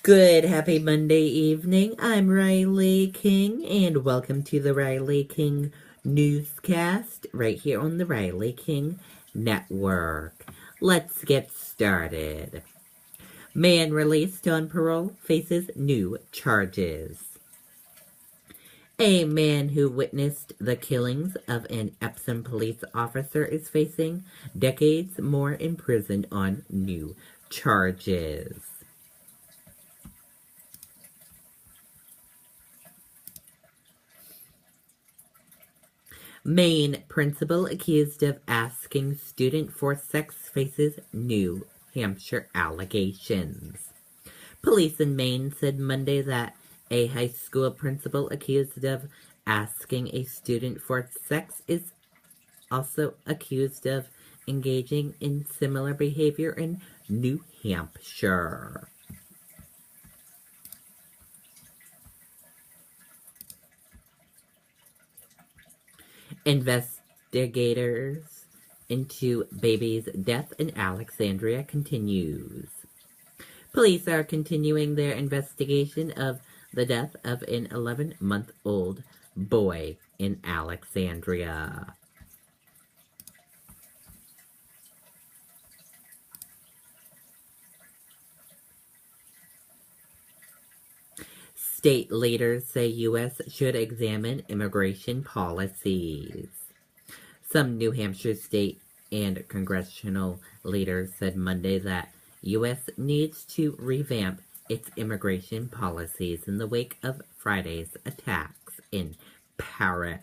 Good, happy Monday evening. I'm Riley King, and welcome to the Riley King Newscast right here on the Riley King Network. Let's get started. Man released on parole faces new charges. A man who witnessed the killings of an Epsom police officer is facing decades more in prison on new charges. Maine principal accused of asking student for sex faces New Hampshire allegations. Police in Maine said Monday that a high school principal accused of asking a student for sex is also accused of engaging in similar behavior in New Hampshire. Investigators into baby's death in Alexandria continues. Police are continuing their investigation of the death of an 11-month-old boy in Alexandria. State leaders say U.S. should examine immigration policies. Some New Hampshire state and congressional leaders said Monday that U.S. needs to revamp its immigration policies in the wake of Friday's attacks in Paris.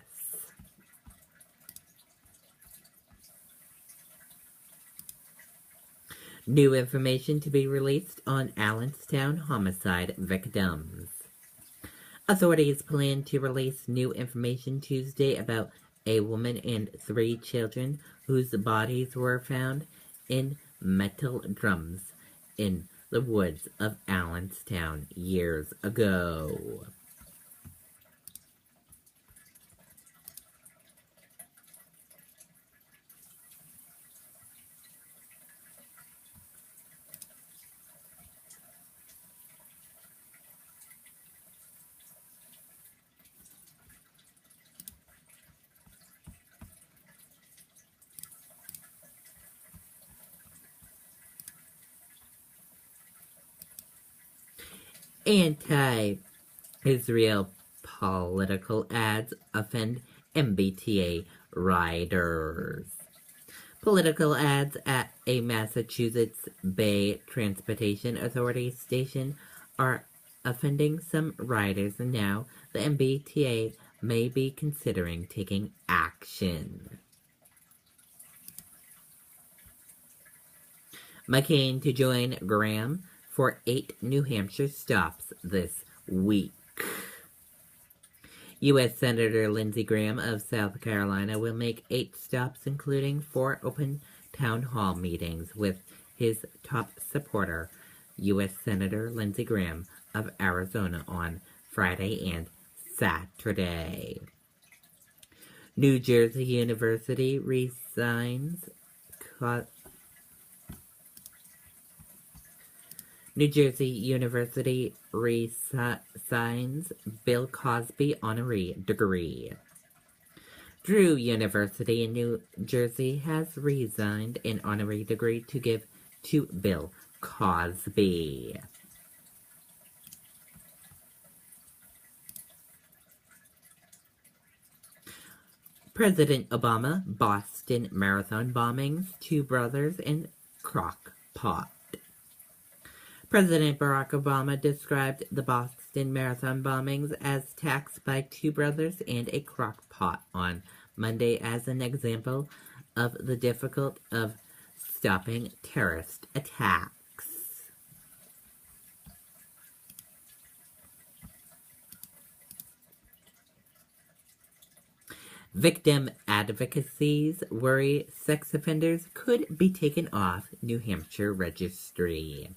New information to be released on Allenstown homicide victims. Authorities plan to release new information Tuesday about a woman and 3 children whose bodies were found in metal drums in the woods of Allenstown years ago. Anti-Israel political ads offend MBTA riders. Political ads at a Massachusetts Bay Transportation Authority station are offending some riders, and now the MBTA may be considering taking action. McCain to join Graham for 8 New Hampshire stops this week. U.S. Senator Lindsey Graham of South Carolina will make 8 stops, including 4 open town hall meetings with his top supporter, U.S. Senator Lindsey Graham of Arizona, on Friday and Saturday. New Jersey University resigns New Jersey University resigns Bill Cosby honorary degree. Drew University in New Jersey has resigned an honorary degree to give to Bill Cosby. President Obama, Boston Marathon bombings, 2 brothers, and crock pot. President Barack Obama described the Boston Marathon bombings as attacks by 2 brothers and a crock pot on Monday as an example of the difficulty of stopping terrorist attacks. Victim advocacies worry sex offenders could be taken off New Hampshire registry.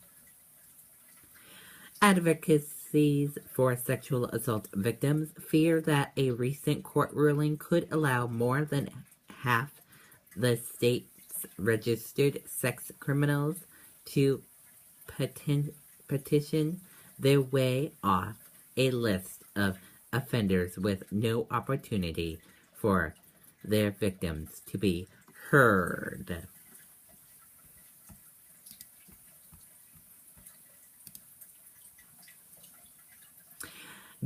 Advocacies for sexual assault victims fear that a recent court ruling could allow more than half the state's registered sex criminals to petition their way off a list of offenders with no opportunity for their victims to be heard.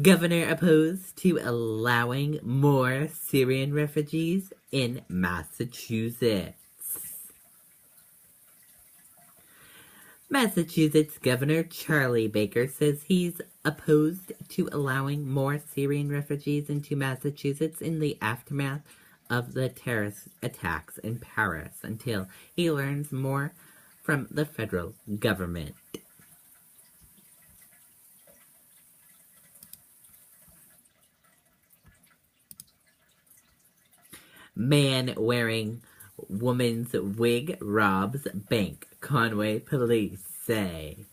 Governor opposed to allowing more Syrian refugees in Massachusetts. Massachusetts Governor Charlie Baker says he's opposed to allowing more Syrian refugees into Massachusetts in the aftermath of the terrorist attacks in Paris until he learns more from the federal government. Man wearing woman's wig robs bank, Conway police say.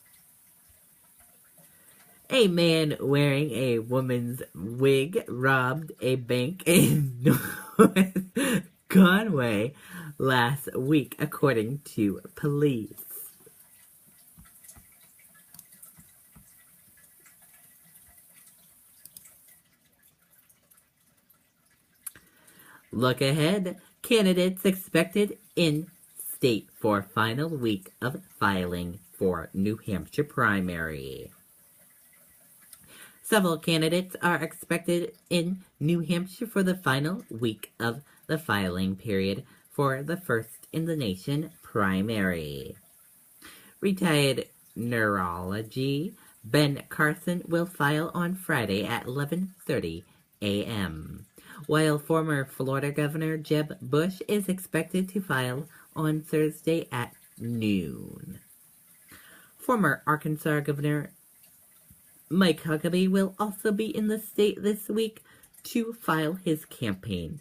A man wearing a woman's wig robbed a bank in North Conway last week, according to police. Look ahead. Candidates expected in state for final week of filing for New Hampshire primary. Several candidates are expected in New Hampshire for the final week of the filing period for the first-in-the-nation primary. Retired neurology Ben Carson will file on Friday at 11:30 a.m., while former Florida Governor Jeb Bush is expected to file on Thursday at noon. Former Arkansas Governor Mike Huckabee will also be in the state this week to file his campaign,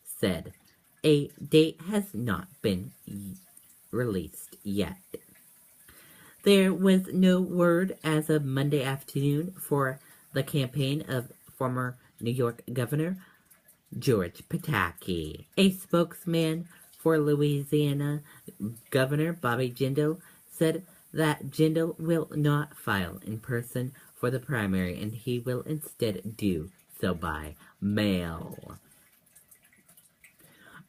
said. A date has not been released yet. There was no word as of Monday afternoon for the campaign of former New York Governor George Pataki. A spokesman for Louisiana Governor Bobby Jindal said that Jindal will not file in person for the primary and he will instead do so by mail.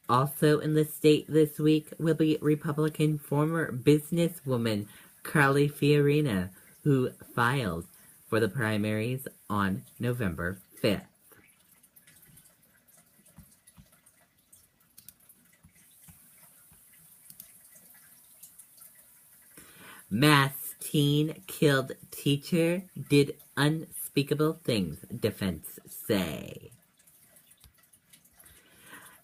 Also in the state this week will be Republican former businesswoman Carly Fiorina, who filed for the primaries on November 5th. Mass teen killed teacher did unspeakable things, defense say.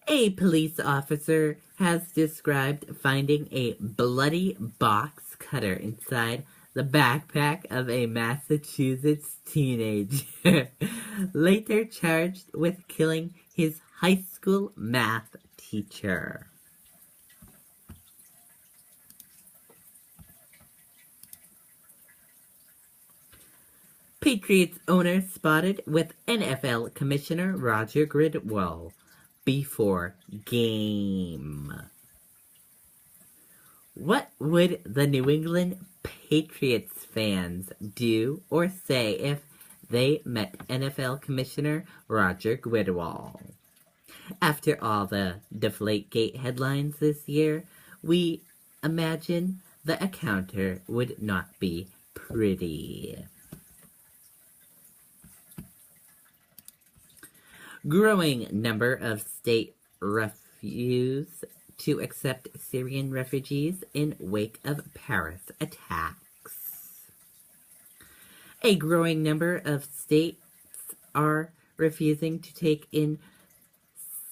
A police officer has described finding a bloody box cutter inside the backpack of a Massachusetts teenager, later charged with killing his high school math teacher. Patriots owner spotted with NFL Commissioner Roger Goodell before game. What would the New England Patriots fans do or say if they met NFL Commissioner Roger Goodell? After all the Deflategate headlines this year, we imagine the encounter would not be pretty. Growing number of state refuse to accept Syrian refugees in wake of Paris attacks. A growing number of states are refusing to take in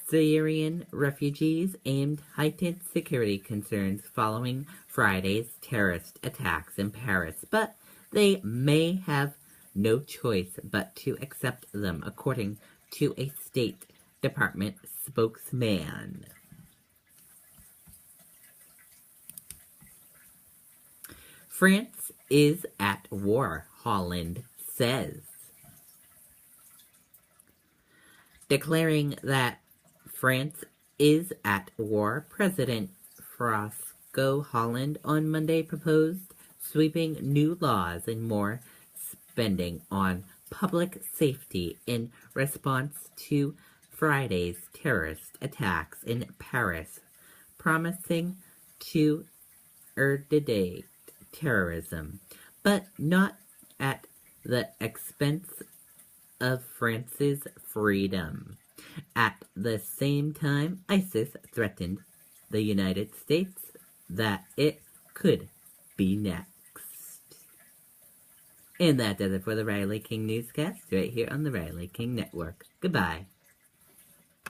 Syrian refugees amid heightened security concerns following Friday's terrorist attacks in Paris, but they may have no choice but to accept them, according to a State Department spokesman. France is at war, Holland says. Declaring that France is at war, President Frosco Holland on Monday proposed sweeping new laws and more spending on public safety in response to Friday's terrorist attacks in Paris, promising to eradicate terrorism, but not at the expense of France's freedom. At the same time, ISIS threatened the United States that it could be next. And that does it for the Riley King Newscast right here on the Riley King Network. Goodbye.